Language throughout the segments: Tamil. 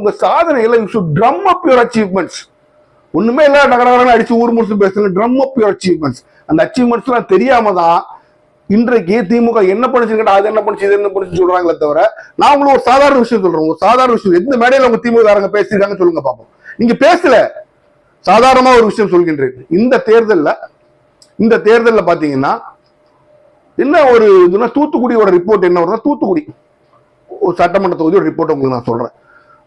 உங்க சாதனைகளை you should drum up your achievements. ஒண்ணுமே இல்ல நகரங்களான அடிச்சு ஊர் முடிச்சு பேசுங்க. Drum up your achievements. அந்த அச்சீவ்மெண்ட்ஸ் எல்லாம் தெரியாம தான் இன்றைக்கு திமுக என்ன பண்ணுச்சுன்னு அது என்ன பண்ணுச்சு இது என்ன பண்ணுச்சு சொல்றாங்களே தவிர, நான் உங்களுக்கு ஒரு சாதாரண விஷயம் சொல்றேன். ஒரு சாதாரண விஷயம் எந்த மேடையில உங்க திமுக பேசிருக்காங்க சொல்லுங்க பாப்போம். நீங்க பேசல. சாதாரணமா ஒரு விஷயம் சொல்கின்றேன். இந்த தேர்தல்ல பாத்தீங்கன்னா என்ன ஒரு இதுனா, தூத்துக்குடியோட ரிப்போர்ட் என்ன வருதுன்னா, தூத்துக்குடி ஒரு சட்டமன்ற தொகுதியோட ரிப்போர்ட் உங்களுக்கு நான் சொல்றேன்.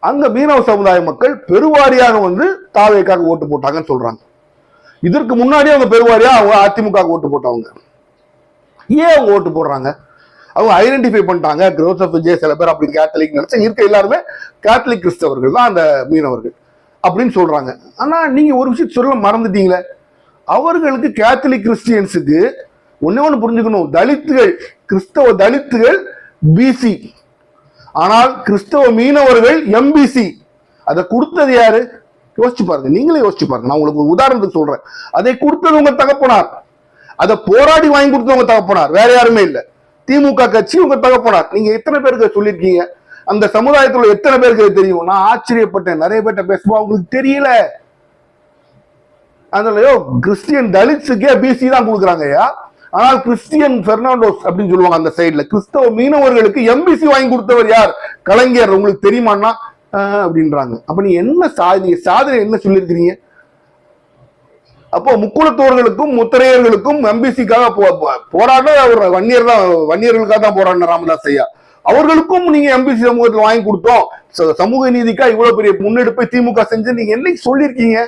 அங்க மீனவ சமுதாய மக்கள் பெருவாரியாக வந்து தாவேக்காக ஓட்டு போட்டாங்கன்னு சொல்றாங்க. இதற்கு முன்னாடியே அவங்க பெருவாரியா அவங்க அதிமுக ஓட்டு போட்டவங்க. ஏன் அவங்க ஓட்டு போடுறாங்க? அவங்க ஐடென்டிஃபை பண்ணிட்டாங்க. ஜோசப் விஜய் சில பேர் அப்படி கேத்தலிக் நினைச்சா இருக்க எல்லாருமே கேத்தலிக் கிறிஸ்தவர்கள் தான் அந்த மீனவர்கள் அப்படின்னு சொல்றாங்க. ஆனா நீங்க ஒரு விஷயம் சொல்ல மறந்துட்டீங்களே. அவர்களுக்கு கேத்தலிக் கிறிஸ்டியன்ஸுக்கு ஒண்ணு புரிஞ்சுக்கணும். தலித்துகள், கிறிஸ்தவ தலித்துகள் பிசி, ஆனால் கிறிஸ்தவ மீனவர்கள் எம்பிசி. அதை கொடுத்தது யாரு? யோசிச்சு பாருங்க. நீங்களே யோசிச்சு பாருங்க. நான் உங்களுக்கு ஒரு உதாரணத்துக்கு சொல்றேன். அதை கொடுத்தது உங்க தகப்பனார். அதை போராடி வாங்கி கொடுத்தவங்க தகப்பனார், வேற யாருமே இல்ல. திமுக கட்சி உங்க தகப்பனார். நீங்க எத்தனை பேருக்கு சொல்லியிருக்கீங்க? அந்த சமுதாயத்துல எத்தனை பேருக்கு தெரியும்? நான் ஆச்சரியப்பட்டேன். நிறைய பேர்ட்ட பேசுவோம், அவங்களுக்கு தெரியல. அதுலயோ கிறிஸ்டியன் தலித்ஸுக்கே பிசி தான் கொடுக்குறாங்கய்யா. ஆனால் கிறிஸ்டியன் பெர்னாண்டோஸ் அப்படின்னு சொல்லுவாங்க அந்த சைட்ல, கிறிஸ்தவ மீனவர்களுக்கு எம்பிசி வாங்கி கொடுத்தவர் யார்? கலைஞர். உங்களுக்கு தெரியுமான்னா அப்படின்றாங்க. அப்ப நீ என்ன சாதனை என்ன சொல்லியிருக்கிறீங்க? அப்போ முக்குளத்தோர்களுக்கும் முத்திரையர்களுக்கும் எம்பிசிக்காக போராட ஒரு வன்னியர் தான், வன்னியர்களுக்காக தான் போராடின ராமதாஸ் ஐயா. அவர்களுக்கும் நீங்க எம்பிசி சமூகத்தில் வாங்கி கொடுத்தோம், சமூக நீதிக்கா இவ்வளவு பெரிய முன்னெடுப்பை திமுக செஞ்சு நீங்க என்னைக்கு சொல்லியிருக்கீங்க?